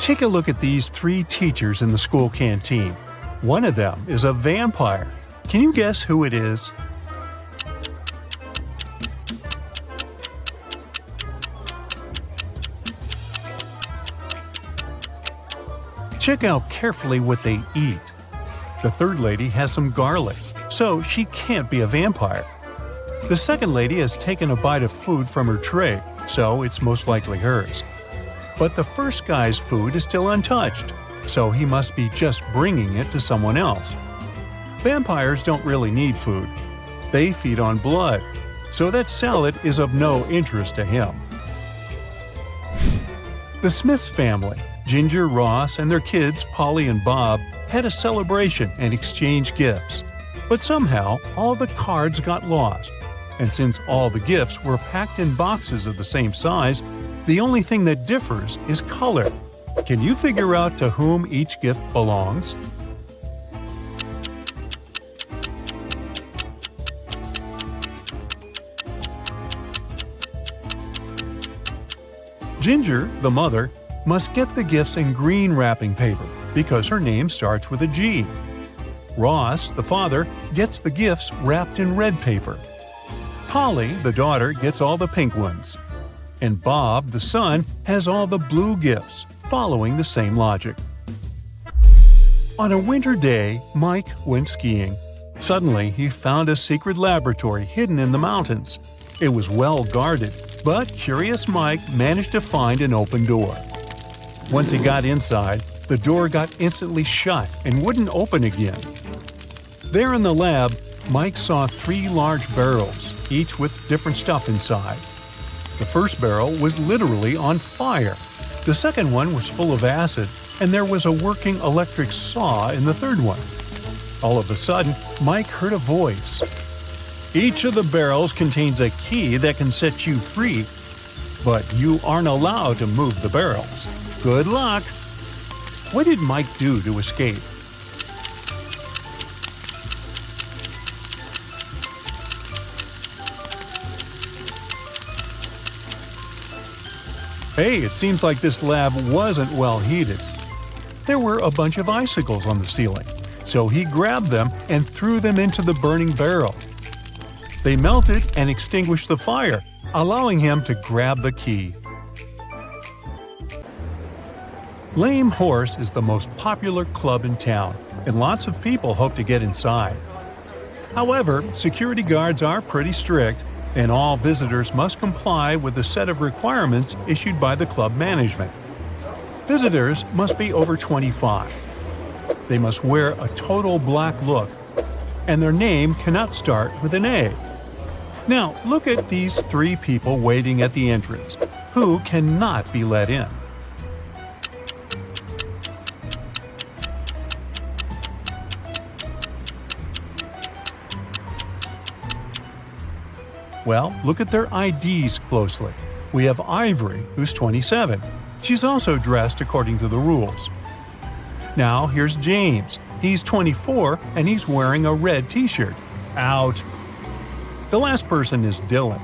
Take a look at these three teachers in the school canteen. One of them is a vampire. Can you guess who it is? Check out carefully what they eat. The third lady has some garlic, so she can't be a vampire. The second lady has taken a bite of food from her tray, so it's most likely hers. But the first guy's food is still untouched, so he must be just bringing it to someone else. Vampires don't really need food. They feed on blood, so that salad is of no interest to him. The Smiths family, Ginger, Ross, and their kids, Polly and Bob, had a celebration and exchanged gifts. But somehow, all the cards got lost. And since all the gifts were packed in boxes of the same size, the only thing that differs is color. Can you figure out to whom each gift belongs? Ginger, the mother, must get the gifts in green wrapping paper because her name starts with a G. Ross, the father, gets the gifts wrapped in red paper. Polly, the daughter, gets all the pink ones. And Bob, the son, has all the blue gifts, following the same logic. On a winter day, Mike went skiing. Suddenly, he found a secret laboratory hidden in the mountains. It was well guarded, but curious Mike managed to find an open door. Once he got inside, the door got instantly shut and wouldn't open again. There in the lab, Mike saw 3 large barrels, each with different stuff inside. The first barrel was literally on fire. The second one was full of acid, and there was a working electric saw in the third one. All of a sudden, Mike heard a voice. Each of the barrels contains a key that can set you free, but you aren't allowed to move the barrels. Good luck! What did Mike do to escape? Hey, it seems like this lab wasn't well heated. There were a bunch of icicles on the ceiling, so he grabbed them and threw them into the burning barrel. They melted and extinguished the fire, allowing him to grab the key. Lame Horse is the most popular club in town, and lots of people hope to get inside. However, security guards are pretty strict, and all visitors must comply with a set of requirements issued by the club management. Visitors must be over 25. They must wear a total black look, and their name cannot start with an A. Now, look at these 3 people waiting at the entrance, who cannot be let in. Well, look at their IDs closely. We have Ivory, who's 27. She's also dressed according to the rules. Now, here's James. He's 24, and he's wearing a red t-shirt. Out! The last person is Dylan.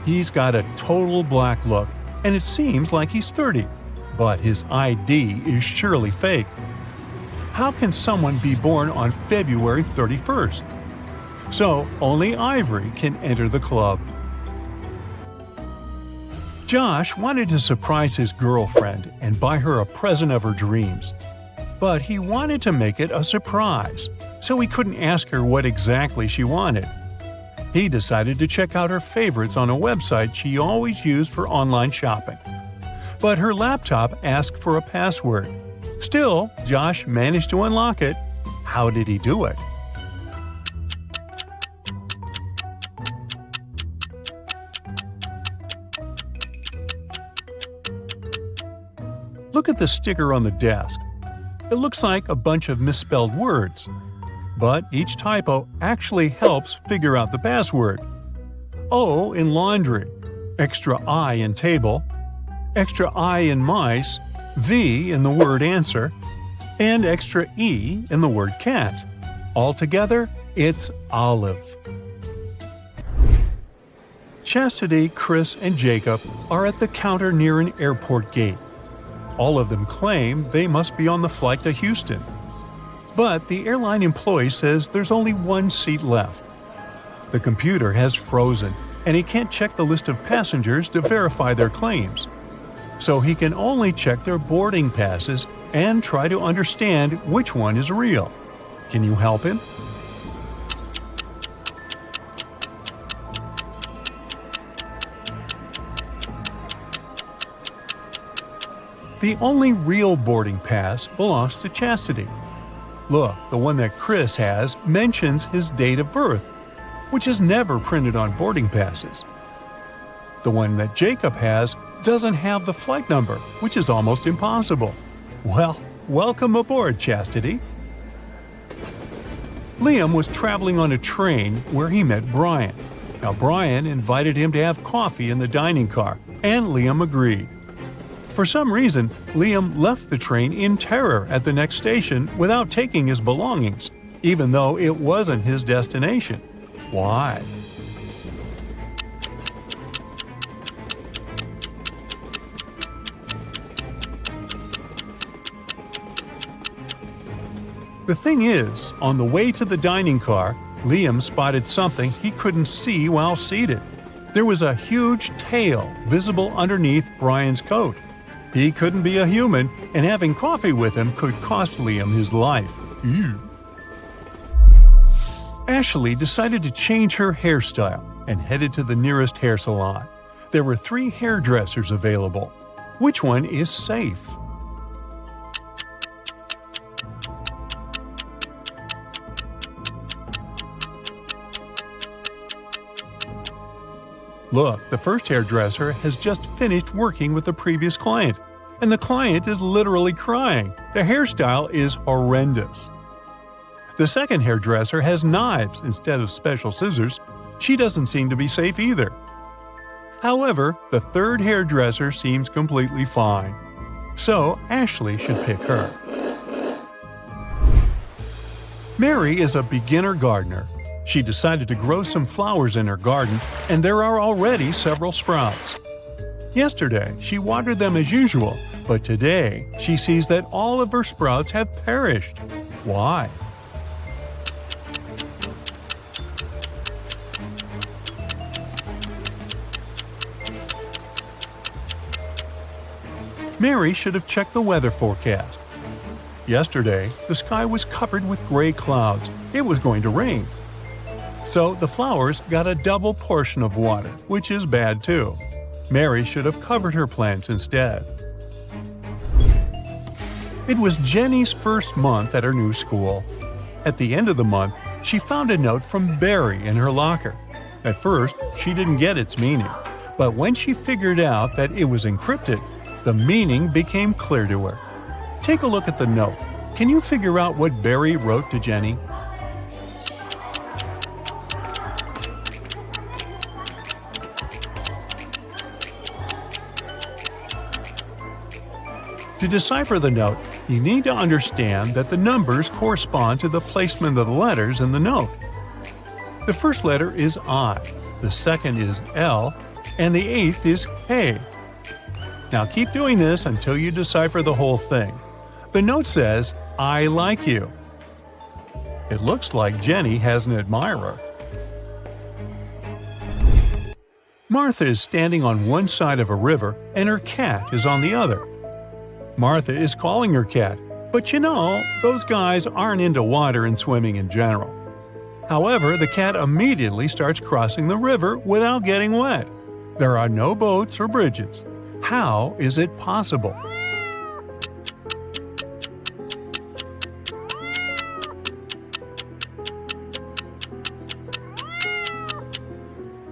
He's got a total black look, and it seems like he's 30. But his ID is surely fake. How can someone be born on February 31st? So, only Ivory can enter the club. Josh wanted to surprise his girlfriend and buy her a present of her dreams. But he wanted to make it a surprise, so he couldn't ask her what exactly she wanted. He decided to check out her favorites on a website she always used for online shopping. But her laptop asked for a password. Still, Josh managed to unlock it. How did he do it? Look at the sticker on the desk. It looks like a bunch of misspelled words. But each typo actually helps figure out the password. O in laundry, extra I in table, extra I in mice, V in the word answer, and extra E in the word cat. Altogether, it's olive. Chastity, Chris, and Jacob are at the counter near an airport gate. All of them claim they must be on the flight to Houston. But the airline employee says there's only one seat left. The computer has frozen, and he can't check the list of passengers to verify their claims. So he can only check their boarding passes and try to understand which one is real. Can you help him? The only real boarding pass belongs to Chastity. Look, the one that Chris has mentions his date of birth, which is never printed on boarding passes. The one that Jacob has doesn't have the flight number, which is almost impossible. Well, welcome aboard, Chastity. Liam was traveling on a train where he met Brian. Now, Brian invited him to have coffee in the dining car, and Liam agreed. For some reason, Liam left the train in terror at the next station without taking his belongings, even though it wasn't his destination. Why? The thing is, on the way to the dining car, Liam spotted something he couldn't see while seated. There was a huge tail visible underneath Brian's coat. He couldn't be a human, and having coffee with him could cost Liam his life. Ew. Ashley decided to change her hairstyle and headed to the nearest hair salon. There were 3 hairdressers available. Which one is safe? Look, the first hairdresser has just finished working with the previous client, and the client is literally crying. The hairstyle is horrendous. The second hairdresser has knives instead of special scissors. She doesn't seem to be safe either. However, the third hairdresser seems completely fine. So Ashley should pick her. Mary is a beginner gardener. She decided to grow some flowers in her garden, and there are already several sprouts. Yesterday, she watered them as usual, but today she sees that all of her sprouts have perished. Why? Mary should have checked the weather forecast. Yesterday, the sky was covered with gray clouds. It was going to rain. So the flowers got a double portion of water, which is bad too. Mary should have covered her plants instead. It was Jenny's first month at her new school. At the end of the month, she found a note from Barry in her locker. At first, she didn't get its meaning, but when she figured out that it was encrypted, the meaning became clear to her. Take a look at the note. Can you figure out what Barry wrote to Jenny? To decipher the note, you need to understand that the numbers correspond to the placement of the letters in the note. The first letter is I, the second is L, and the 8th is K. Now keep doing this until you decipher the whole thing. The note says, I like you. It looks like Jenny has an admirer. Martha is standing on one side of a river and her cat is on the other. Martha is calling her cat, but you know, those guys aren't into water and swimming in general. However, the cat immediately starts crossing the river without getting wet. There are no boats or bridges. How is it possible?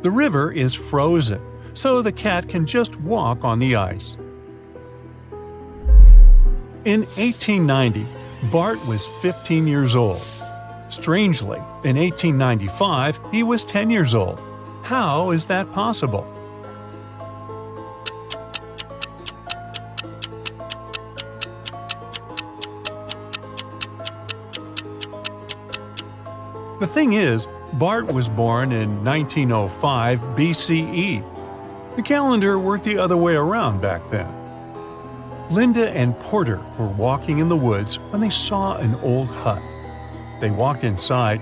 The river is frozen, so the cat can just walk on the ice. In 1890, Bart was 15 years old. Strangely, in 1895, he was 10 years old. How is that possible? The thing is, Bart was born in 1905 BCE. The calendar worked the other way around back then. Linda and Porter were walking in the woods when they saw an old hut. They walked inside,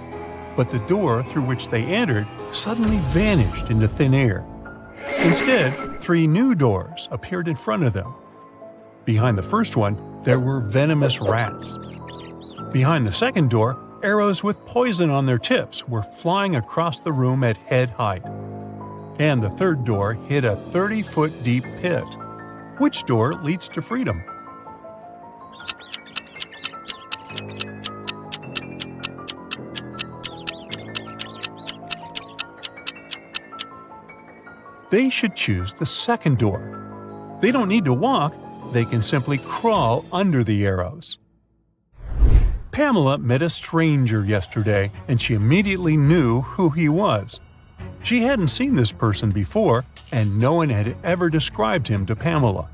but the door through which they entered suddenly vanished into thin air. Instead, 3 new doors appeared in front of them. Behind the first one, there were venomous rats. Behind the second door, arrows with poison on their tips were flying across the room at head height. And the third door hid a 30-foot deep pit. Which door leads to freedom? They should choose the second door. They don't need to walk, they can simply crawl under the arrows. Pamela met a stranger yesterday, and she immediately knew who he was. She hadn't seen this person before, and no one had ever described him to Pamela.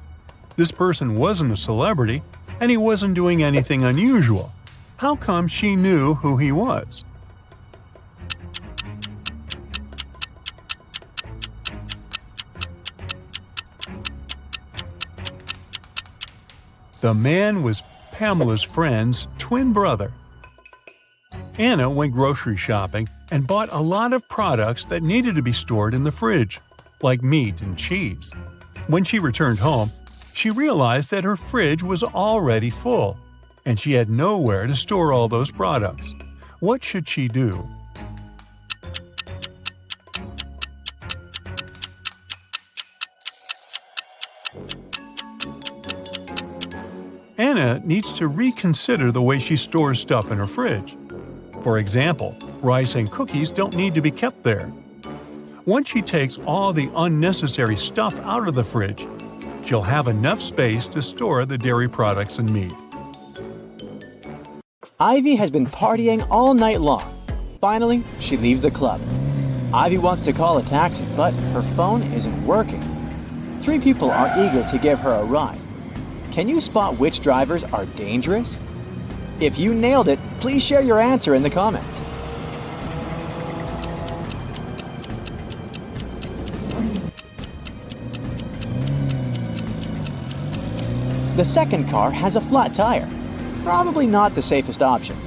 This person wasn't a celebrity, and he wasn't doing anything unusual. How come she knew who he was? The man was Pamela's friend's twin brother. Anna went grocery shopping and bought a lot of products that needed to be stored in the fridge, like meat and cheese. When she returned home, she realized that her fridge was already full, and she had nowhere to store all those products. What should she do? Anna needs to reconsider the way she stores stuff in her fridge. For example, rice and cookies don't need to be kept there. Once she takes all the unnecessary stuff out of the fridge, she'll have enough space to store the dairy products and meat. Ivy has been partying all night long. Finally, she leaves the club. Ivy wants to call a taxi, but her phone isn't working. 3 people are eager to give her a ride. Can you spot which drivers are dangerous? If you nailed it, please share your answer in the comments. The second car has a flat tire. Probably not the safest option.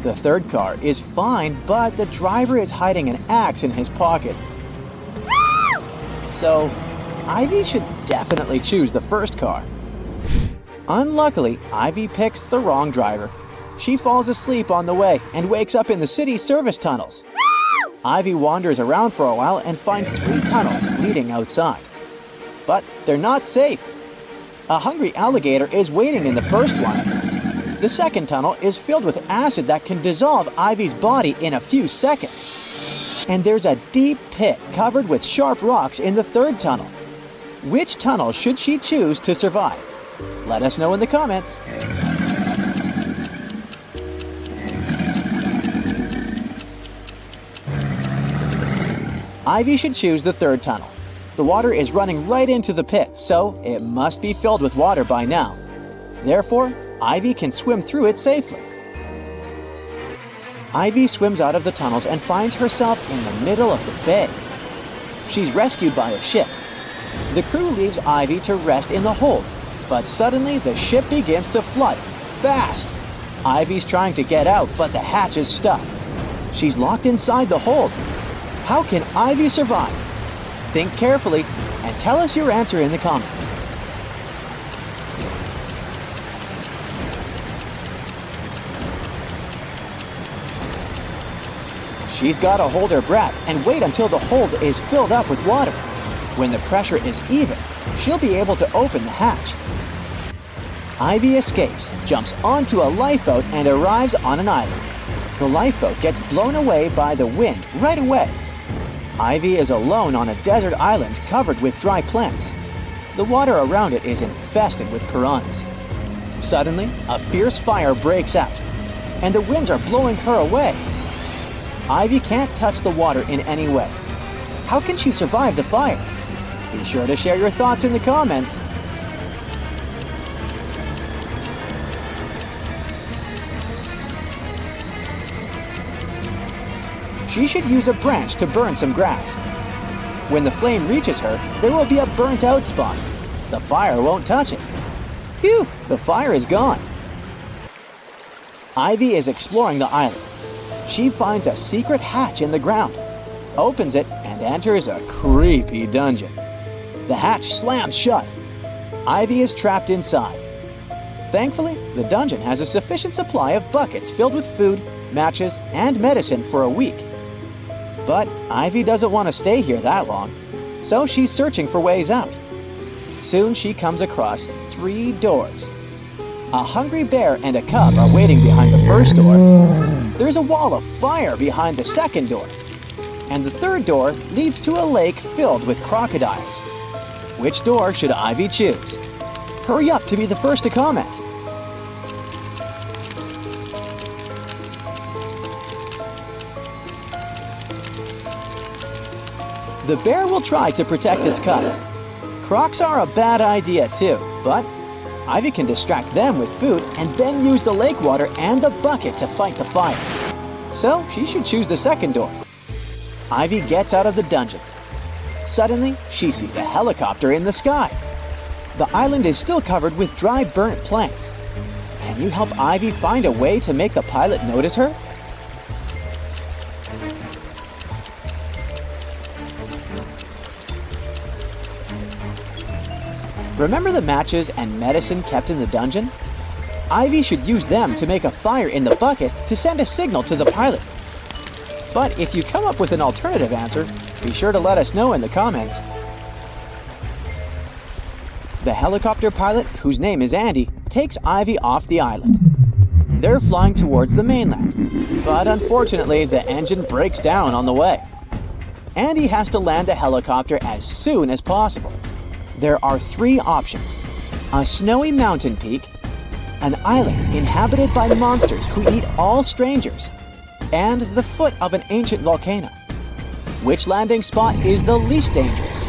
The third car is fine, but the driver is hiding an axe in his pocket. So, Ivy should definitely choose the first car. Unluckily, Ivy picks the wrong driver. She falls asleep on the way and wakes up in the city service tunnels. Ivy wanders around for a while and finds 3 tunnels leading outside. But they're not safe. A hungry alligator is waiting in the first one. The second tunnel is filled with acid that can dissolve Ivy's body in a few seconds. And there's a deep pit covered with sharp rocks in the third tunnel. Which tunnel should she choose to survive? Let us know in the comments. Ivy should choose the third tunnel. The water is running right into the pit, so it must be filled with water by now. Therefore, Ivy can swim through it safely. Ivy swims out of the tunnels and finds herself in the middle of the bay. She's rescued by a ship. The crew leaves Ivy to rest in the hold, but suddenly the ship begins to flood, fast. Ivy's trying to get out, but the hatch is stuck. She's locked inside the hold. How can Ivy survive? Think carefully and tell us your answer in the comments. She's got to hold her breath and wait until the hold is filled up with water. When the pressure is even, she'll be able to open the hatch. Ivy escapes, jumps onto a lifeboat, and arrives on an island. The lifeboat gets blown away by the wind right away. Ivy is alone on a desert island covered with dry plants. The water around it is infested with piranhas. Suddenly, a fierce fire breaks out, and the winds are blowing her away. Ivy can't touch the water in any way. How can she survive the fire? Be sure to share your thoughts in the comments. She should use a branch to burn some grass. When the flame reaches her, there will be a burnt-out spot. The fire won't touch it. Phew, the fire is gone. Ivy is exploring the island. She finds a secret hatch in the ground, opens it, and enters a creepy dungeon. The hatch slams shut. Ivy is trapped inside. Thankfully, the dungeon has a sufficient supply of buckets filled with food, matches, and medicine for a week. But Ivy doesn't want to stay here that long, so she's searching for ways out. Soon she comes across 3 doors. A hungry bear and a cub are waiting behind the first door. There's a wall of fire behind the second door. And the third door leads to a lake filled with crocodiles. Which door should Ivy choose? Hurry up to be the first to comment. The bear will try to protect its cub. Crocs are a bad idea too, but Ivy can distract them with food and then use the lake water and the bucket to fight the fire. So she should choose the second door. Ivy gets out of the dungeon. Suddenly, she sees a helicopter in the sky. The island is still covered with dry, burnt plants. Can you help Ivy find a way to make the pilot notice her? Remember the matches and medicine kept in the dungeon? Ivy should use them to make a fire in the bucket to send a signal to the pilot. But if you come up with an alternative answer, be sure to let us know in the comments. The helicopter pilot, whose name is Andy, takes Ivy off the island. They're flying towards the mainland, but unfortunately the engine breaks down on the way. Andy has to land the helicopter as soon as possible. There are 3 options: a snowy mountain peak, an island inhabited by monsters who eat all strangers, and the foot of an ancient volcano. Which landing spot is the least dangerous?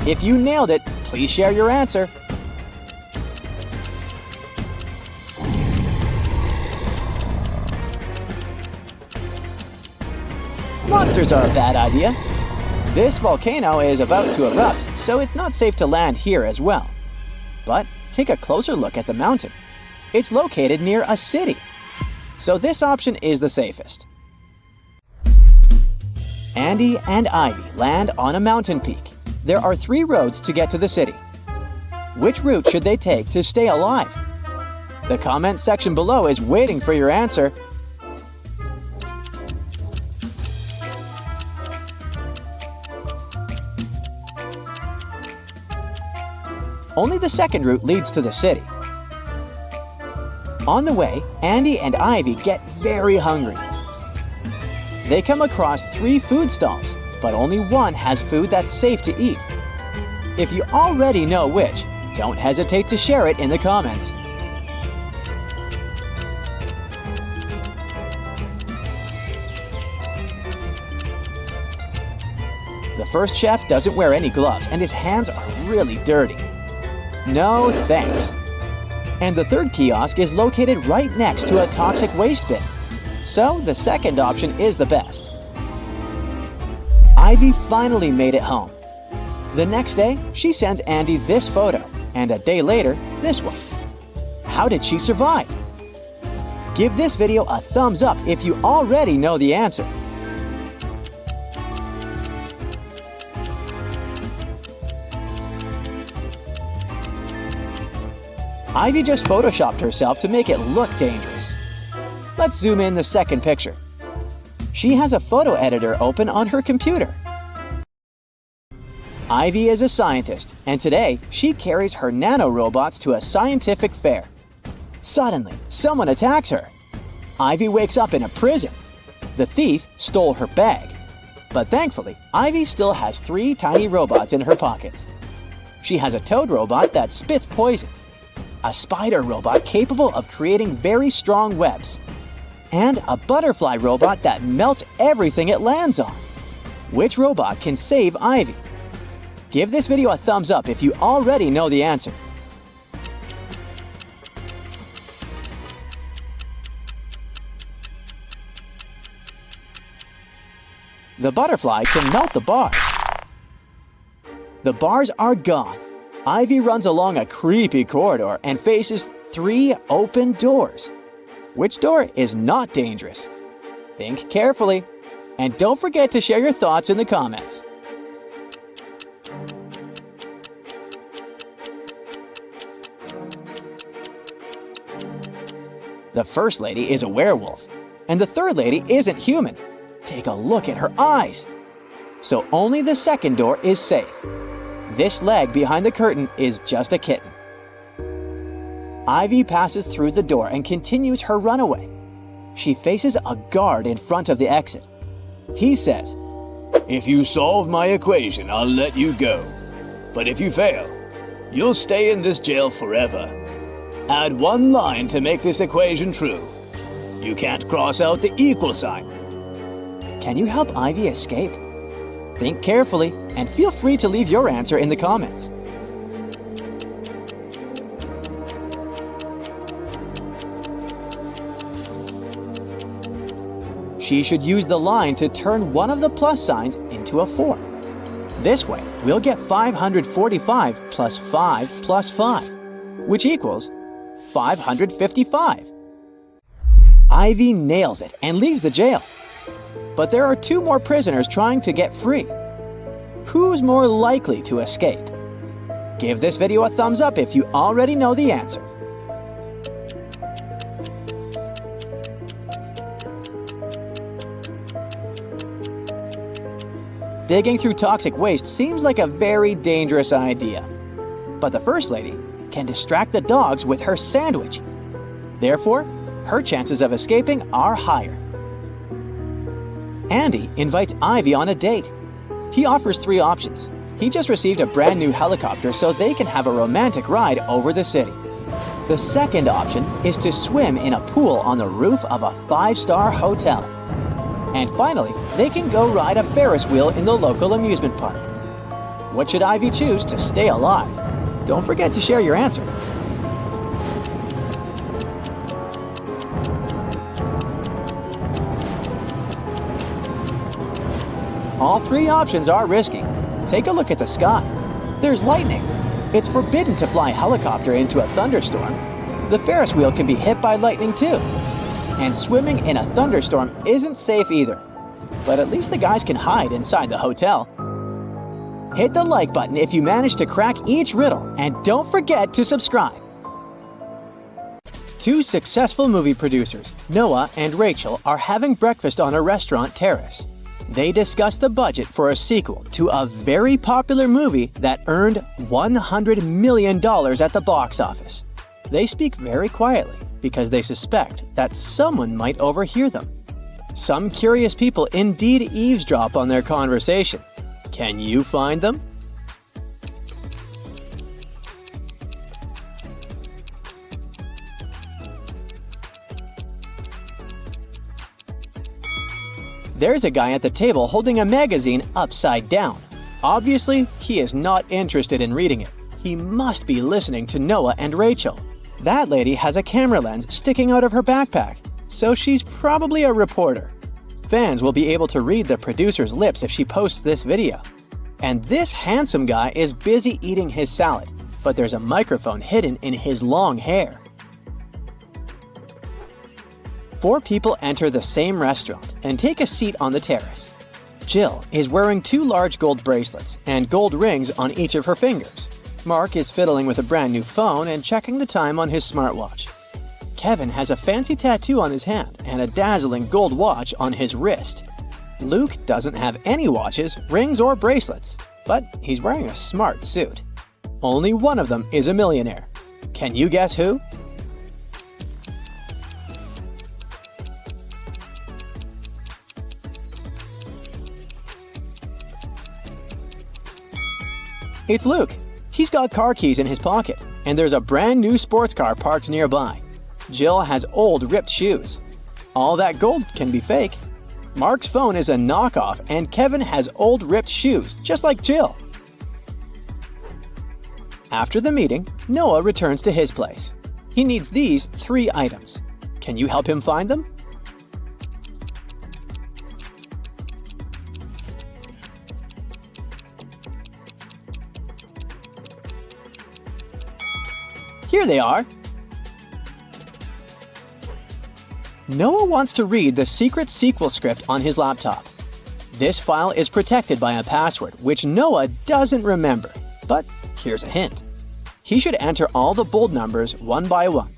If you nailed it, please share your answer. Monsters are a bad idea. This volcano is about to erupt, so it's not safe to land here as well. But take a closer look at the mountain. It's located near a city. So this option is the safest. Andy and Ivy land on a mountain peak. There are 3 roads to get to the city. Which route should they take to stay alive? The comment section below is waiting for your answer. Only the second route leads to the city. On the way, Andy and Ivy get very hungry. They come across 3 food stalls, but only one has food that's safe to eat. If you already know which, don't hesitate to share it in the comments. The first chef doesn't wear any gloves and his hands are really dirty. No thanks. And the third kiosk is located right next to a toxic waste bin. So the second option is the best. Ivy finally made it home. The next day, she sends Andy this photo, and a day later, this one. How did she survive? Give this video a thumbs up if you already know the answer. Ivy just photoshopped herself to make it look dangerous. Let's zoom in the second picture. She has a photo editor open on her computer. Ivy is a scientist, and today she carries her nanorobots to a scientific fair. Suddenly, someone attacks her. Ivy wakes up in a prison. The thief stole her bag. But thankfully, Ivy still has 3 tiny robots in her pockets. She has a toad robot that spits poison, a spider robot capable of creating very strong webs, and a butterfly robot that melts everything it lands on. Which robot can save Ivy? Give this video a thumbs up if you already know the answer. The butterfly can melt the bars. The bars are gone. Ivy runs along a creepy corridor and faces 3 open doors. Which door is not dangerous? Think carefully, and don't forget to share your thoughts in the comments. The first lady is a werewolf, and the third lady isn't human. Take a look at her eyes. So only the second door is safe. This leg behind the curtain is just a kitten. Ivy passes through the door and continues her runaway. She faces a guard in front of the exit. He says, "If you solve my equation, I'll let you go. But if you fail, you'll stay in this jail forever. Add 1 line to make this equation true. You can't cross out the equal sign." Can you help Ivy escape? Think carefully and feel free to leave your answer in the comments. She should use the line to turn one of the plus signs into a 4. This way, we'll get 545 plus 5 plus 5, which equals 555. Ivy nails it and leaves the jail. But there are 2 more prisoners trying to get free. Who's more likely to escape? Give this video a thumbs up if you already know the answer. Digging through toxic waste seems like a very dangerous idea. But the first lady can distract the dogs with her sandwich. Therefore, her chances of escaping are higher. Andy invites Ivy on a date. He offers 3 options. He just received a brand new helicopter so they can have a romantic ride over the city. The second option is to swim in a pool on the roof of a 5-star hotel. And finally, they can go ride a Ferris wheel in the local amusement park. What should Ivy choose to stay alive? Don't forget to share your answer. All 3 options are risky. Take a look at the sky. There's lightning. It's forbidden to fly a helicopter into a thunderstorm. The Ferris wheel can be hit by lightning too. And swimming in a thunderstorm isn't safe either. But at least the guys can hide inside the hotel. Hit the like button if you manage to crack each riddle, and don't forget to subscribe. 2 successful movie producers, Noah and Rachel, are having breakfast on a restaurant terrace. They discuss the budget for a sequel to a very popular movie that earned $100 million at the box office. They speak very quietly because they suspect that someone might overhear them. Some curious people indeed eavesdrop on their conversation. Can you find them? There's a guy at the table holding a magazine upside down. Obviously, he is not interested in reading it. He must be listening to Noah and Rachel. That lady has a camera lens sticking out of her backpack, so she's probably a reporter. Fans will be able to read the producer's lips if she posts this video. And this handsome guy is busy eating his salad, but there's a microphone hidden in his long hair. 4 people enter the same restaurant and take a seat on the terrace. Jill is wearing 2 large gold bracelets and gold rings on each of her fingers. Mark is fiddling with a brand new phone and checking the time on his smartwatch. Kevin has a fancy tattoo on his hand and a dazzling gold watch on his wrist. Luke doesn't have any watches, rings, or bracelets, but he's wearing a smart suit. Only one of them is a millionaire. Can you guess who? It's Luke. He's got car keys in his pocket, and there's a brand new sports car parked nearby. Jill has old ripped shoes. All that gold can be fake. Mark's phone is a knockoff, and Kevin has old ripped shoes, just like Jill. After the meeting, Noah returns to his place. He needs these 3 items. Can you help him find them? they are! Noah wants to read the secret sequel script on his laptop. This file is protected by a password, which Noah doesn't remember. But here's a hint. He should enter all the bold numbers one by one.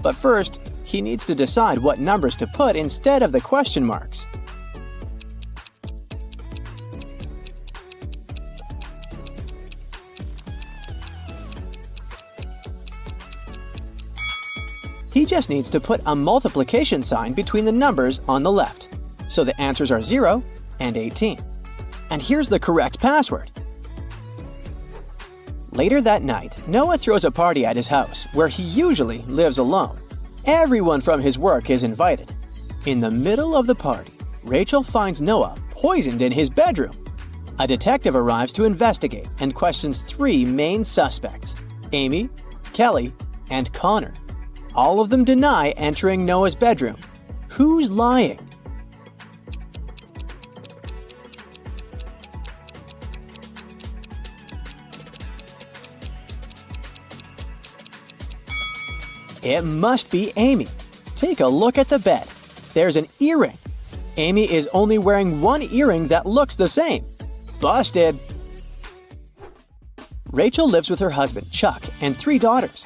But first, he needs to decide what numbers to put instead of the question marks. He just needs to put a multiplication sign between the numbers on the left. So the answers are 0 and 18. And here's the correct password. Later that night, Noah throws a party at his house, where he usually lives alone. Everyone from his work is invited. In the middle of the party, Rachel finds Noah poisoned in his bedroom. A detective arrives to investigate and questions 3 main suspects: Amy, Kelly, and Connor. All of them deny entering Noah's bedroom. Who's lying? It must be Amy. Take a look at the bed. There's an earring. Amy is only wearing one earring that looks the same. Busted! Rachel lives with her husband, Chuck, and 3 daughters.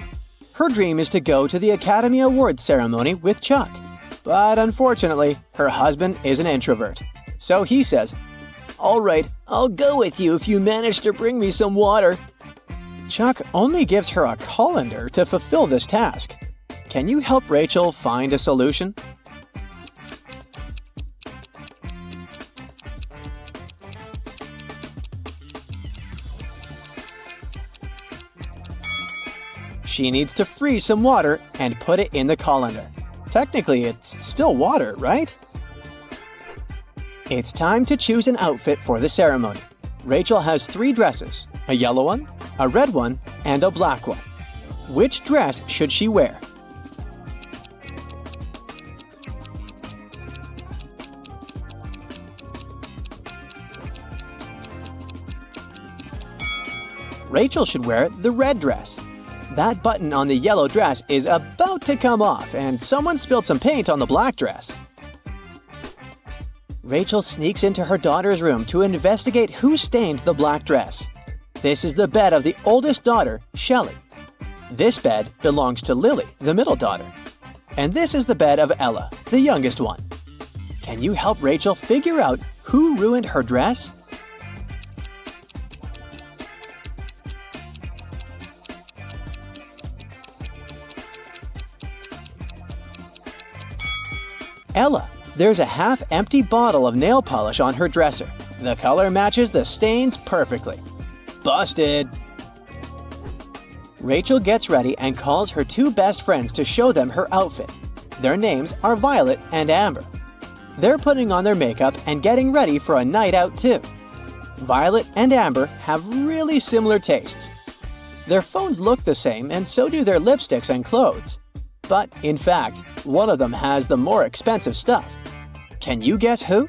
Her dream is to go to the Academy Awards ceremony with Chuck. But unfortunately, her husband is an introvert. So he says, "All right, I'll go with you if you manage to bring me some water." Chuck only gives her a colander to fulfill this task. Can you help Rachel find a solution? She needs to freeze some water and put it in the colander. Technically, it's still water, right? It's time to choose an outfit for the ceremony. Rachel has 3 dresses: a yellow one, a red one, and a black one. Which dress should she wear? Rachel should wear the red dress. That button on the yellow dress is about to come off, and someone spilled some paint on the black dress. Rachel sneaks into her daughter's room to investigate who stained the black dress. This is the bed of the oldest daughter, Shelley. This bed belongs to Lily, the middle daughter. And this is the bed of Ella, the youngest one. Can you help Rachel figure out who ruined her dress? Ella. There's a half-empty bottle of nail polish on her dresser. The color matches the stains perfectly. Busted! Rachel gets ready and calls her 2 best friends to show them her outfit. Their names are Violet and Amber. They're putting on their makeup and getting ready for a night out too. Violet and Amber have really similar tastes. Their phones look the same, and so do their lipsticks and clothes. But, in fact, one of them has the more expensive stuff. Can you guess who?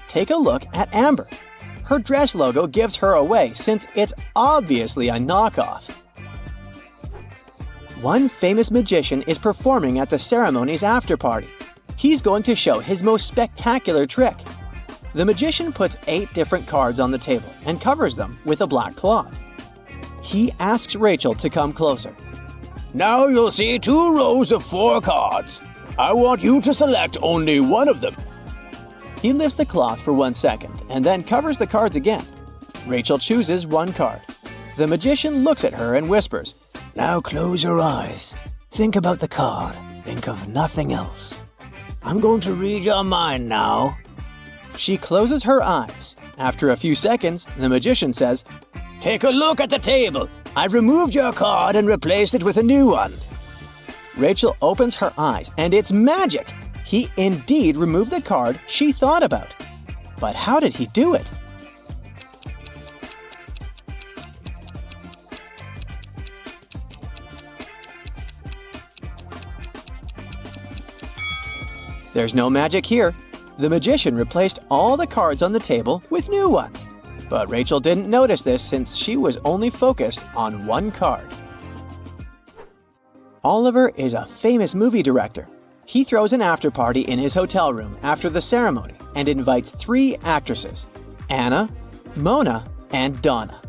Take a look at Amber. Her dress logo gives her away since it's obviously a knockoff. One famous magician is performing at the ceremony's after-party. He's going to show his most spectacular trick. The magician puts 8 different cards on the table and covers them with a black cloth. He asks Rachel to come closer. Now you'll see 2 rows of 4 cards. I want you to select only one of them. He lifts the cloth for 1 second and then covers the cards again. Rachel chooses 1 card. The magician looks at her and whispers, Now close your eyes. Think about the card. Think of nothing else. I'm going to read your mind now. She closes her eyes. After a few seconds, the magician says, Take a look at the table. I've removed your card and replaced it with a new one. Rachel opens her eyes, and it's magic! He indeed removed the card she thought about. But how did he do it? There's no magic here. The magician replaced all the cards on the table with new ones. But Rachel didn't notice this since she was only focused on one card. Oliver is a famous movie director. He throws an after-party in his hotel room after the ceremony and invites 3 actresses: Anna, Mona, and Donna.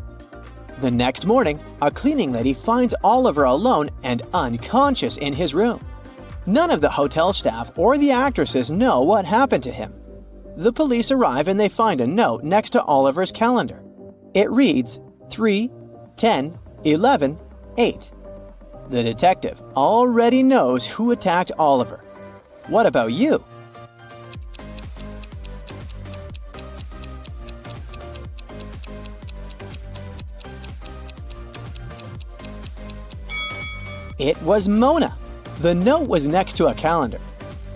The next morning, a cleaning lady finds Oliver alone and unconscious in his room. None of the hotel staff or the actresses know what happened to him. The police arrive and they find a note next to Oliver's calendar. It reads 3, 10, 11, 8. The detective already knows who attacked Oliver. What about you? It was Mona. The note was next to a calendar.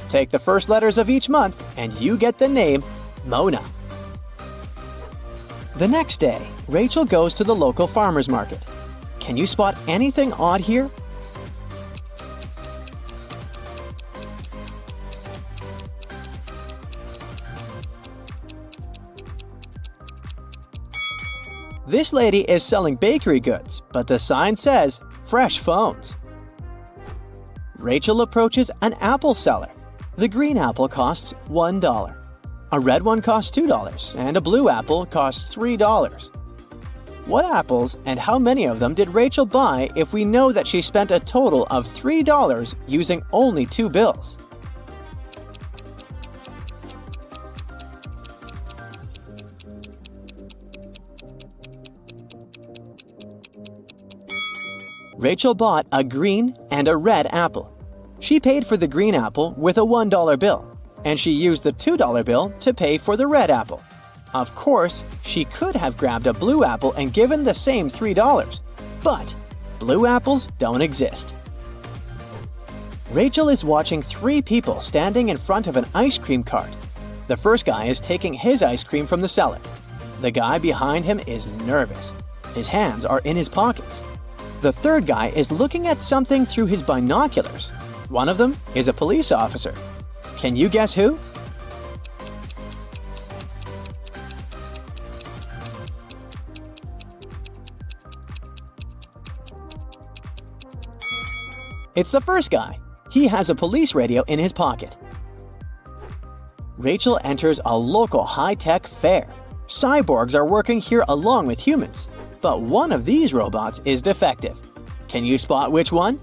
Take the first letters of each month and you get the name Mona. The next day, Rachel goes to the local farmer's market. Can you spot anything odd here? This lady is selling bakery goods, but the sign says fresh phones. Rachel approaches an apple seller. The green apple costs $1. A red one costs $2, and a blue apple costs $3. What apples and how many of them did Rachel buy if we know that she spent a total of $3 using only 2 bills? Rachel bought a green and a red apple. She paid for the green apple with a $1 bill, and she used the $2 bill to pay for the red apple. Of course, she could have grabbed a blue apple and given the same $3, but blue apples don't exist. Rachel is watching 3 people standing in front of an ice cream cart. The first guy is taking his ice cream from the seller. The guy behind him is nervous. His hands are in his pockets. The third guy is looking at something through his binoculars. One of them is a police officer. Can you guess who? It's the first guy. He has a police radio in his pocket. Rachel enters a local high-tech fair. Cyborgs are working here along with humans, but one of these robots is defective. Can you spot which one?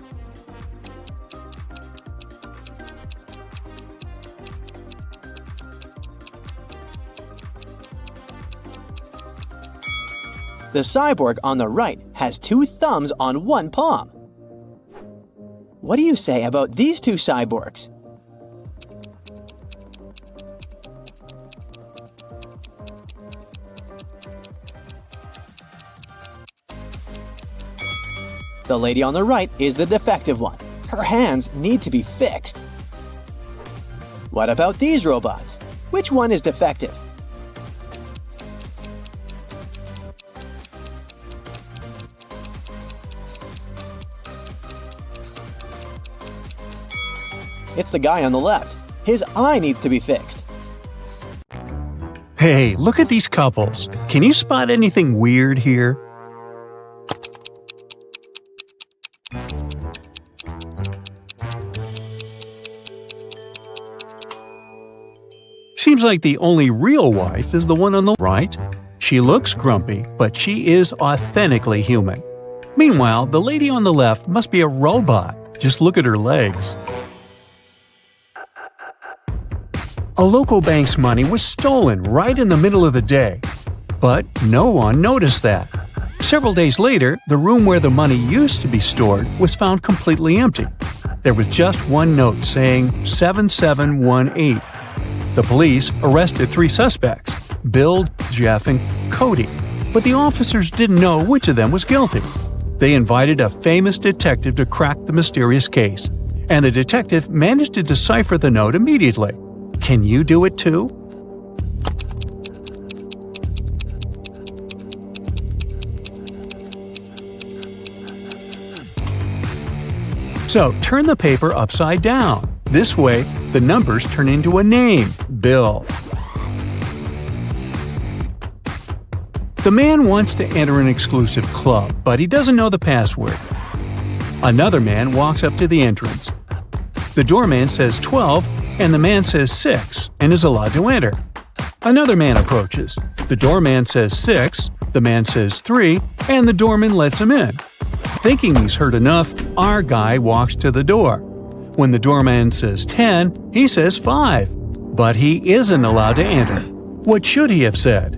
The cyborg on the right has 2 thumbs on one palm. What do you say about these 2 cyborgs? The lady on the right is the defective one. Her hands need to be fixed. What about these robots? Which one is defective? It's the guy on the left. His eye needs to be fixed. Hey, look at these couples. Can you spot anything weird here? Seems like the only real wife is the one on the right. She looks grumpy, but she is authentically human. Meanwhile, the lady on the left must be a robot. Just look at her legs. A local bank's money was stolen right in the middle of the day. But no one noticed that. Several days later, the room where the money used to be stored was found completely empty. There was just one note saying 7718. The police arrested 3 suspects, Bill, Jeff, and Cody, but the officers didn't know which of them was guilty. They invited a famous detective to crack the mysterious case, and the detective managed to decipher the note immediately. Can you do it too? So turn the paper upside down. This way, the numbers turn into a name, Bill. The man wants to enter an exclusive club, but he doesn't know the password. Another man walks up to the entrance. The doorman says 12, and the man says 6, and is allowed to enter. Another man approaches. The doorman says 6, the man says 3, and the doorman lets him in. Thinking he's heard enough, our guy walks to the door. When the doorman says 10, he says 5, but he isn't allowed to enter. What should he have said?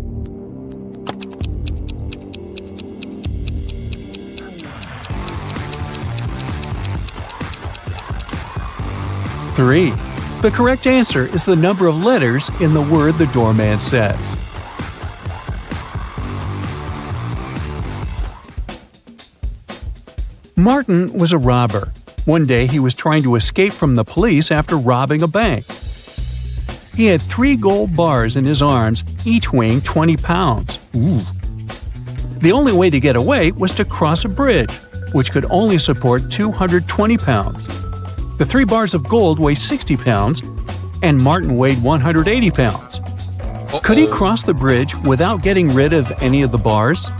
Three. The correct answer is the number of letters in the word the doorman says. Martin was a robber. One day he was trying to escape from the police after robbing a bank. He had 3 gold bars in his arms, each weighing 20 pounds. Ooh. The only way to get away was to cross a bridge, which could only support 220 pounds. The 3 bars of gold weigh 60 pounds, and Martin weighed 180 pounds. Could he cross the bridge without getting rid of any of the bars?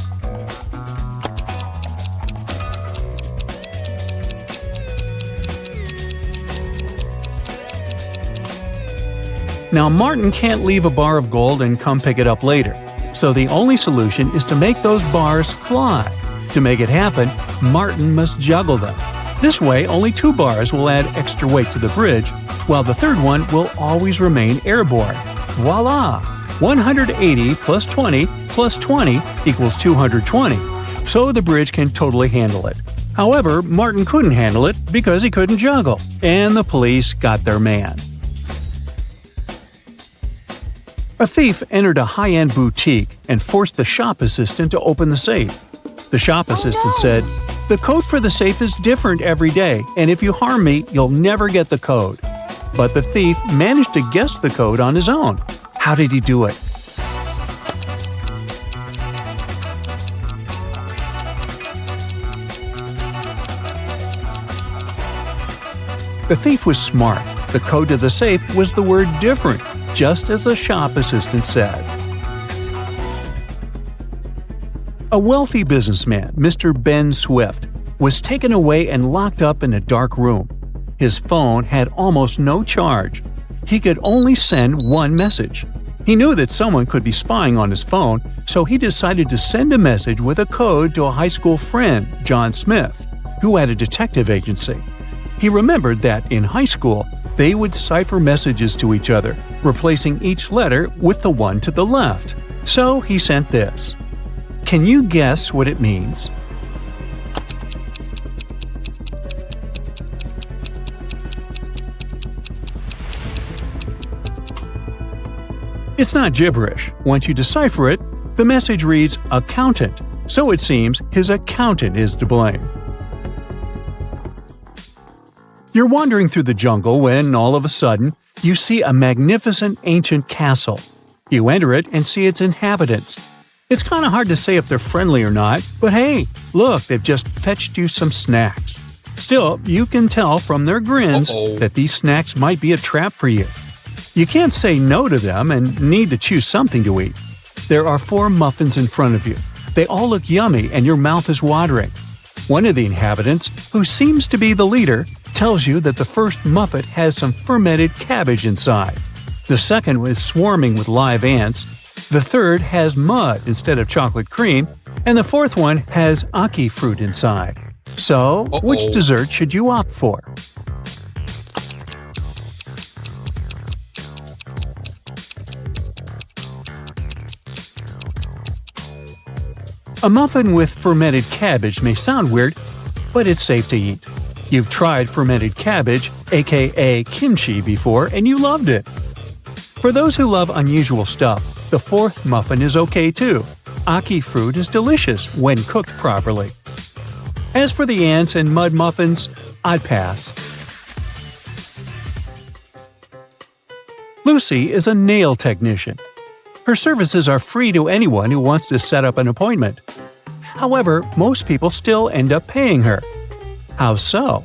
Now, Martin can't leave a bar of gold and come pick it up later, so the only solution is to make those bars fly. To make it happen, Martin must juggle them. This way, only 2 bars will add extra weight to the bridge, while the third one will always remain airborne. Voila! 180 plus 20 plus 20 equals 220, so the bridge can totally handle it. However, Martin couldn't handle it because he couldn't juggle, and the police got their man. A thief entered a high-end boutique and forced the shop assistant to open the safe. The shop assistant said, "The code for the safe is different every day, and if you harm me, you'll never get the code." But the thief managed to guess the code on his own. How did he do it? The thief was smart. The code to the safe was the word different, just as the shop assistant said. A wealthy businessman, Mr. Ben Swift, was taken away and locked up in a dark room. His phone had almost no charge. He could only send one message. He knew that someone could be spying on his phone, so he decided to send a message with a code to a high school friend, John Smith, who had a detective agency. He remembered that in high school, they would cipher messages to each other, replacing each letter with the one to the left. So he sent this. Can you guess what it means? It's not gibberish. Once you decipher it, the message reads accountant, so it seems his accountant is to blame. You're wandering through the jungle when, all of a sudden, you see a magnificent ancient castle. You enter it and see its inhabitants. It's kind of hard to say if they're friendly or not, but hey, look, they've just fetched you some snacks. Still, you can tell from their grins that these snacks might be a trap for you. You can't say no to them and need to choose something to eat. There are 4 muffins in front of you. They all look yummy and your mouth is watering. One of the inhabitants, who seems to be the leader, tells you that the first muffin has some fermented cabbage inside. The second is swarming with live ants. The third has mud instead of chocolate cream, and the fourth one has aki fruit inside. So, which dessert should you opt for? A muffin with fermented cabbage may sound weird, but it's safe to eat. You've tried fermented cabbage, aka kimchi, before, and you loved it. For those who love unusual stuff, the fourth muffin is okay too. Aki fruit is delicious when cooked properly. As for the ants and mud muffins, I'd pass. Lucy is a nail technician. Her services are free to anyone who wants to set up an appointment. However, most people still end up paying her. How so?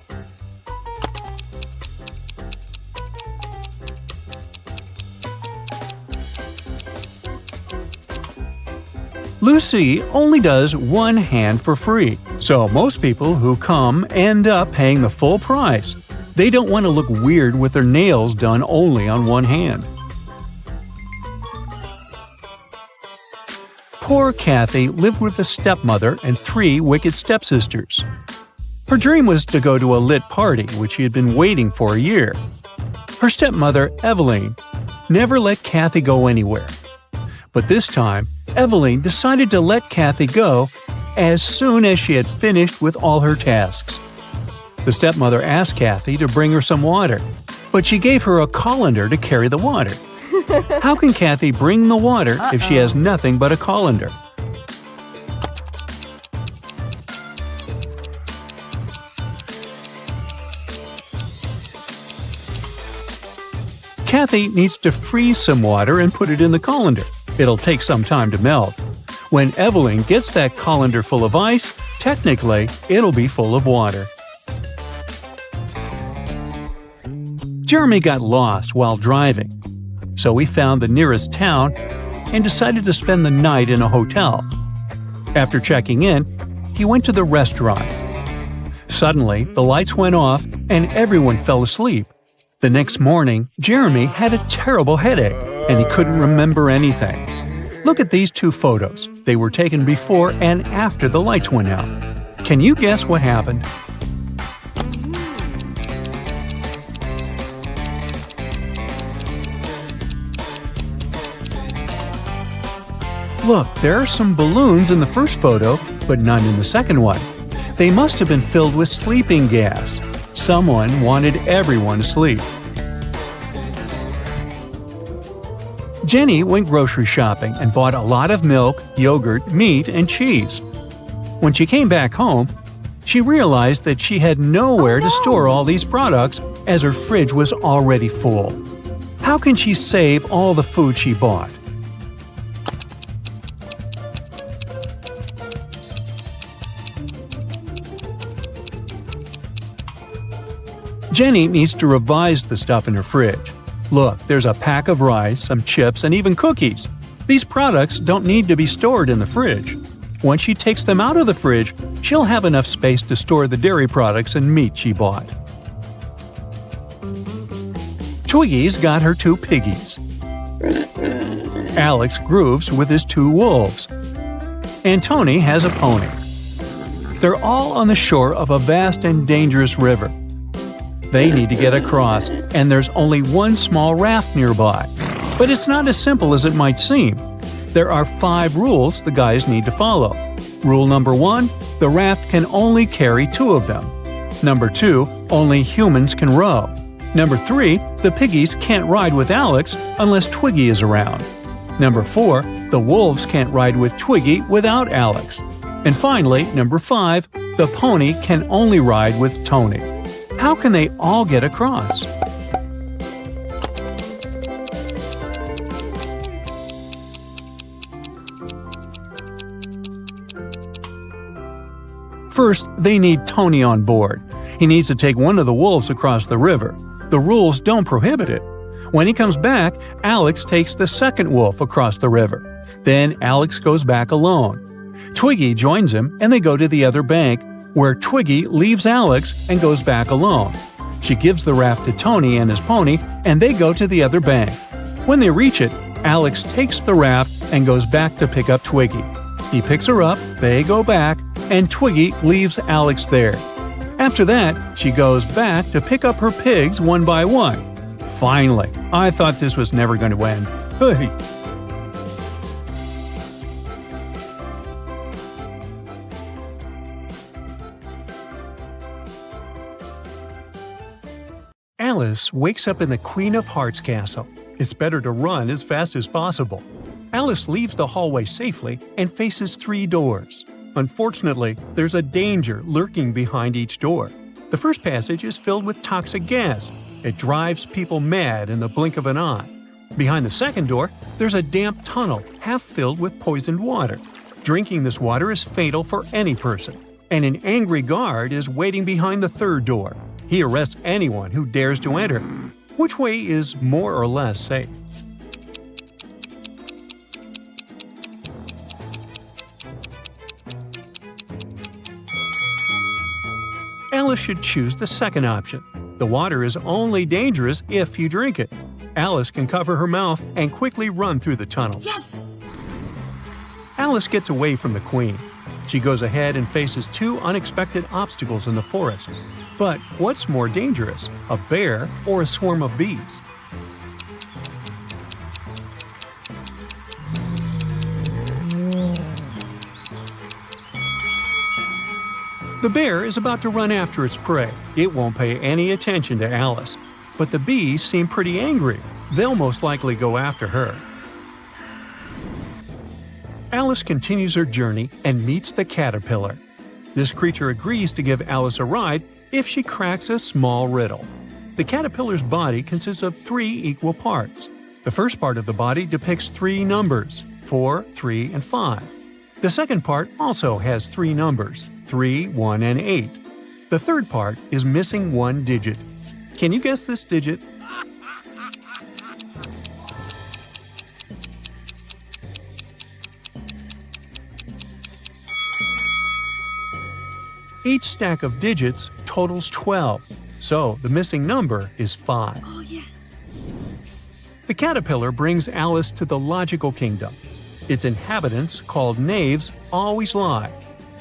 Lucy only does one hand for free, so most people who come end up paying the full price. They don't want to look weird with their nails done only on one hand. Poor Kathy lived with a stepmother and 3 wicked stepsisters. Her dream was to go to a lit party, which she had been waiting for a year. Her stepmother, Eveline, never let Kathy go anywhere. But this time, Eveline decided to let Kathy go as soon as she had finished with all her tasks. The stepmother asked Kathy to bring her some water, but she gave her a colander to carry the water. How can Kathy bring the water if she has nothing but a colander? Kathy needs to freeze some water and put it in the colander. It'll take some time to melt. When Eveline gets that colander full of ice, technically, it'll be full of water. Jeremy got lost while driving, so he found the nearest town and decided to spend the night in a hotel. After checking in, he went to the restaurant. Suddenly, the lights went off and everyone fell asleep. The next morning, Jeremy had a terrible headache and he couldn't remember anything. Look at these 2 photos. They were taken before and after the lights went out. Can you guess what happened? Look, there are some balloons in the first photo, but none in the second one. They must have been filled with sleeping gas. Someone wanted everyone to sleep. Jenny went grocery shopping and bought a lot of milk, yogurt, meat, and cheese. When she came back home, she realized that she had nowhere to store all these products as her fridge was already full. How can she save all the food she bought? Jenny needs to revise the stuff in her fridge. Look, there's a pack of rice, some chips, and even cookies. These products don't need to be stored in the fridge. Once she takes them out of the fridge, she'll have enough space to store the dairy products and meat she bought. Twiggy's got her 2 piggies. Alex grooves with his 2 wolves. And Tony has a pony. They're all on the shore of a vast and dangerous river. They need to get across, and there's only one small raft nearby. But it's not as simple as it might seem. There are 5 rules the guys need to follow. Rule number 1, the raft can only carry 2 of them. Number 2, only humans can row. Number 3, the piggies can't ride with Alex unless Twiggy is around. Number 4, the wolves can't ride with Twiggy without Alex. And finally, number 5, the pony can only ride with Tony. How can they all get across? First, they need Tony on board. He needs to take one of the wolves across the river. The rules don't prohibit it. When he comes back, Alex takes the second wolf across the river. Then Alex goes back alone. Twiggy joins him and they go to the other bank, where Twiggy leaves Alex and goes back alone. She gives the raft to Tony and his pony, and they go to the other bank. When they reach it, Alex takes the raft and goes back to pick up Twiggy. He picks her up, they go back, and Twiggy leaves Alex there. After that, she goes back to pick up her pigs one by one. Finally, I thought this was never going to end. Hey. Alice wakes up in the Queen of Hearts castle. It's better to run as fast as possible. Alice leaves the hallway safely and faces 3 doors. Unfortunately, there's a danger lurking behind each door. The first passage is filled with toxic gas. It drives people mad in the blink of an eye. Behind the second door, there's a damp tunnel half filled with poisoned water. Drinking this water is fatal for any person. And an angry guard is waiting behind the third door. He arrests anyone who dares to enter. Which way is more or less safe? Alice should choose the second option. The water is only dangerous if you drink it. Alice can cover her mouth and quickly run through the tunnel. Yes! Alice gets away from the queen. She goes ahead and faces two unexpected obstacles in the forest. But what's more dangerous, a bear or a swarm of bees? The bear is about to run after its prey. It won't pay any attention to Alice. But the bees seem pretty angry. They'll most likely go after her. Alice continues her journey and meets the caterpillar. This creature agrees to give Alice a ride if she cracks a small riddle. The caterpillar's body consists of 3 equal parts. The first part of the body depicts 3 numbers, 4, 3, and 5. The second part also has 3 numbers, 3, 1, and 8. The third part is missing 1 digit. Can you guess this digit? Each stack of digits totals 12, so the missing number is 5. Oh, yes. The caterpillar brings Alice to the logical kingdom. Its inhabitants, called knaves, always lie.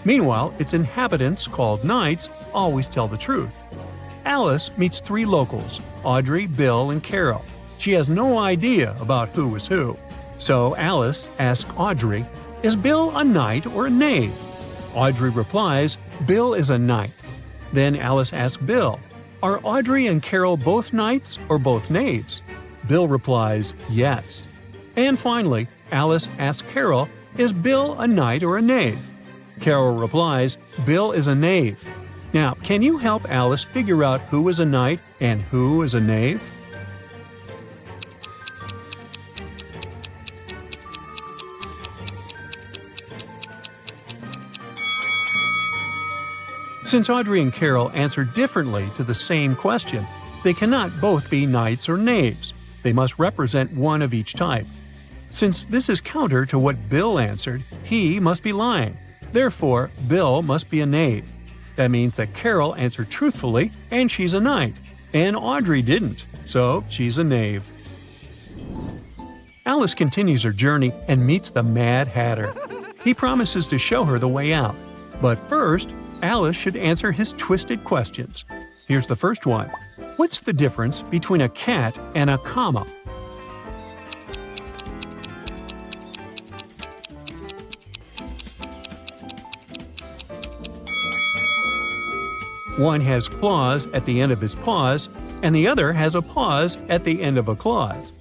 Meanwhile, its inhabitants, called knights, always tell the truth. Alice meets 3 locals, Audrey, Bill, and Carol. She has no idea about who is who. So Alice asks Audrey, "Is Bill a knight or a knave?" Audrey replies, "Bill is a knight." Then Alice asks Bill, "Are Audrey and Carol both knights or both knaves?" Bill replies, "Yes." And finally, Alice asks Carol, "Is Bill a knight or a knave?" Carol replies, "Bill is a knave." Now, can you help Alice figure out who is a knight and who is a knave? Since Audrey and Carol answer differently to the same question, they cannot both be knights or knaves. They must represent one of each type. Since this is counter to what Bill answered, he must be lying. Therefore, Bill must be a knave. That means that Carol answered truthfully and she's a knight, and Audrey didn't, so she's a knave. Alice continues her journey and meets the Mad Hatter. He promises to show her the way out. But first, Alice should answer his twisted questions. Here's the first one. What's the difference between a cat and a comma? One has claws at the end of its paws, and the other has a pause at the end of a clause.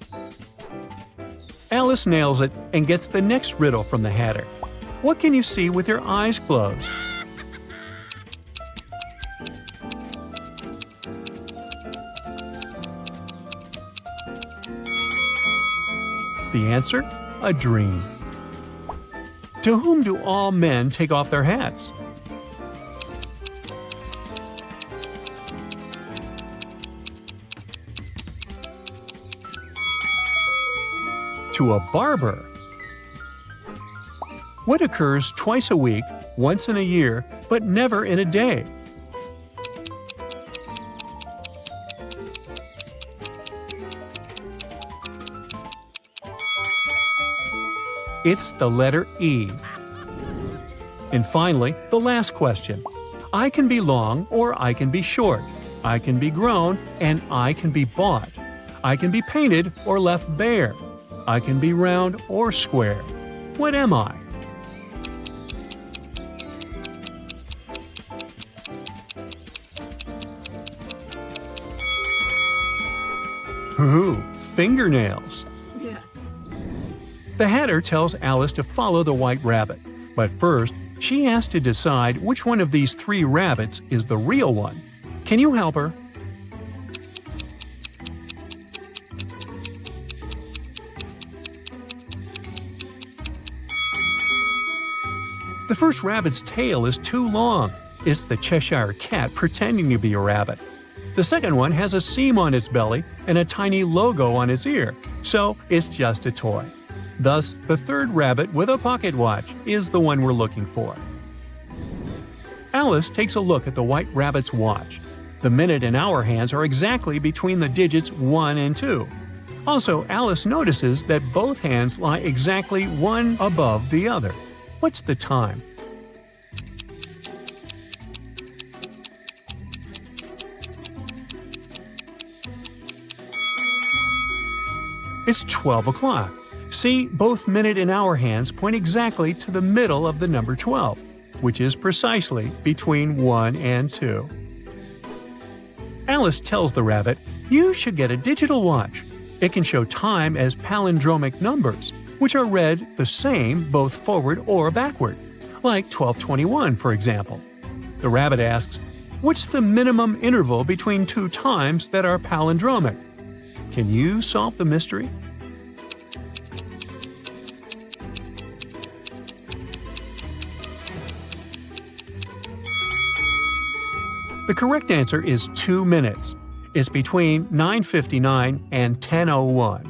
Alice nails it and gets the next riddle from the Hatter. What can you see with your eyes closed? The answer? A dream. To whom do all men take off their hats? To a barber. What occurs twice a week, once in a year, but never in a day? It's the letter E. And finally, the last question. I can be long or I can be short. I can be grown and I can be bought. I can be painted or left bare. I can be round or square. What am I? Ooh, fingernails. Yeah. The Hatter tells Alice to follow the White Rabbit, but first, she has to decide which one of these 3 rabbits is the real one. Can you help her? The first rabbit's tail is too long. It's the Cheshire Cat pretending to be a rabbit. The second one has a seam on its belly and a tiny logo on its ear, so it's just a toy. Thus, the third rabbit with a pocket watch is the one we're looking for. Alice takes a look at the White Rabbit's watch. The minute and hour hands are exactly between the digits 1 and 2. Also, Alice notices that both hands lie exactly one above the other. What's the time? It's 12 o'clock. See, both minute and hour hands point exactly to the middle of the number 12, which is precisely between 1 and 2. Alice tells the rabbit, "You should get a digital watch. It can show time as palindromic numbers, which are read the same both forward or backward, like 1221, for example." The rabbit asks, "What's the minimum interval between two times that are palindromic?" Can you solve the mystery? The correct answer is 2 minutes. It's between 9:59 and 10:01.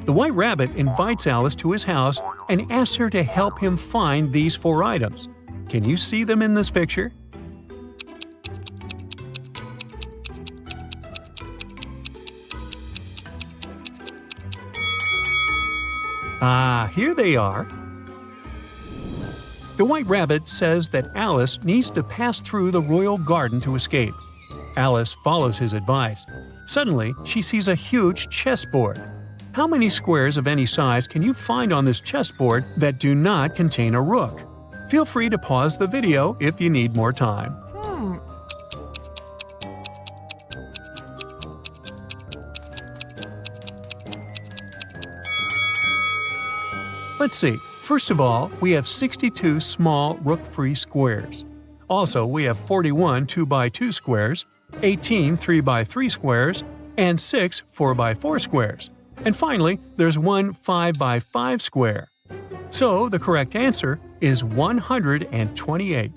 The White Rabbit invites Alice to his house and asks her to help him find these 4 items. Can you see them in this picture? Here they are. The White Rabbit says that Alice needs to pass through the royal garden to escape. Alice follows his advice. Suddenly, she sees a huge chessboard. How many squares of any size can you find on this chessboard that do not contain a rook? Feel free to pause the video if you need more time. Let's see. First of all, we have 62 small rook-free squares. Also, we have 41 2x2 squares, 18 3x3 squares, and 6 4x4 squares. And finally, there's one 5x5 square. So the correct answer is 128.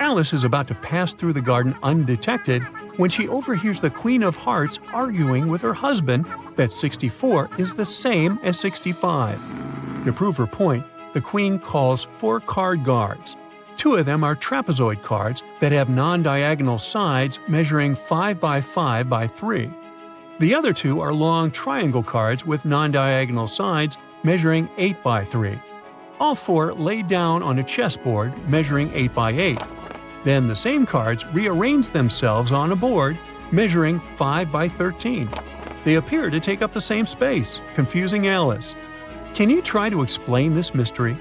Alice is about to pass through the garden undetected when she overhears the Queen of Hearts arguing with her husband that 64 is the same as 65. To prove her point, the Queen calls 4 card guards. 2 of them are trapezoid cards that have non-diagonal sides measuring 5 by 5 by 3. The other 2 are long triangle cards with non-diagonal sides measuring 8 by 3. All 4 laid down on a chessboard measuring 8 by 8. Then the same cards rearrange themselves on a board measuring 5 by 13. They appear to take up the same space, confusing Alice. Can you try to explain this mystery?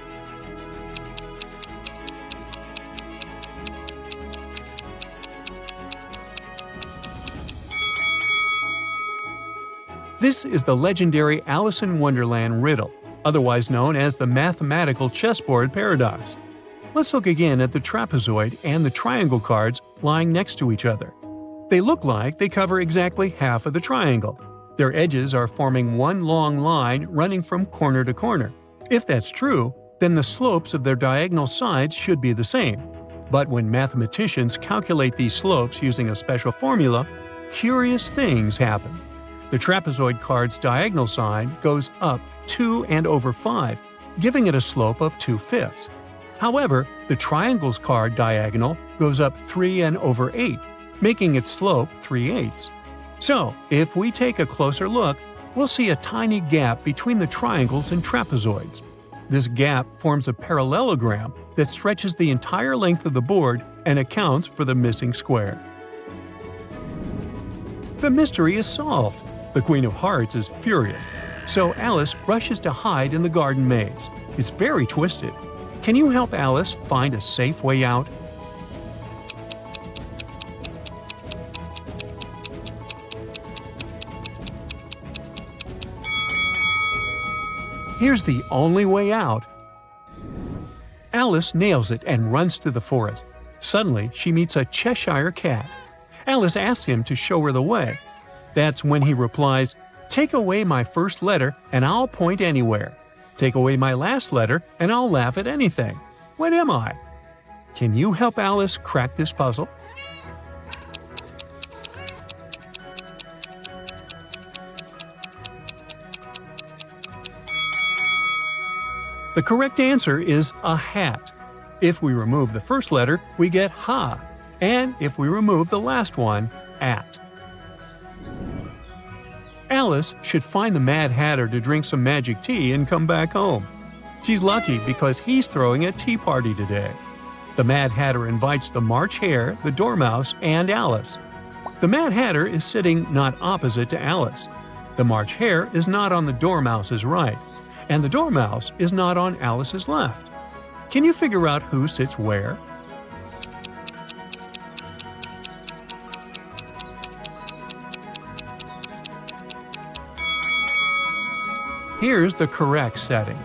This is the legendary Alice in Wonderland riddle, otherwise known as the mathematical chessboard paradox. Let's look again at the trapezoid and the triangle cards lying next to each other. They look like they cover exactly half of the triangle. Their edges are forming one long line running from corner to corner. If that's true, then the slopes of their diagonal sides should be the same. But when mathematicians calculate these slopes using a special formula, curious things happen. The trapezoid card's diagonal side goes up 2 and over 5, giving it a slope of 2/5. However, the triangle's card diagonal goes up 3 and over 8, making its slope 3/8. So, if we take a closer look, we'll see a tiny gap between the triangles and trapezoids. This gap forms a parallelogram that stretches the entire length of the board and accounts for the missing square. The mystery is solved. The Queen of Hearts is furious, so Alice rushes to hide in the garden maze. It's very twisted. Can you help Alice find a safe way out? Here's the only way out. Alice nails it and runs to the forest. Suddenly, she meets a Cheshire cat. Alice asks him to show her the way. That's when he replies, "Take away my first letter and I'll point anywhere. Take away my last letter and I'll laugh at anything. What am I?" Can you help Alice crack this puzzle? The correct answer is a hat. If we remove the first letter, we get ha, and if we remove the last one, at. Alice should find the Mad Hatter to drink some magic tea and come back home. She's lucky because he's throwing a tea party today. The Mad Hatter invites the March Hare, the Dormouse, and Alice. The Mad Hatter is sitting not opposite to Alice. The March Hare is not on the Dormouse's right, and the Dormouse is not on Alice's left. Can you figure out who sits where? Here's the correct setting.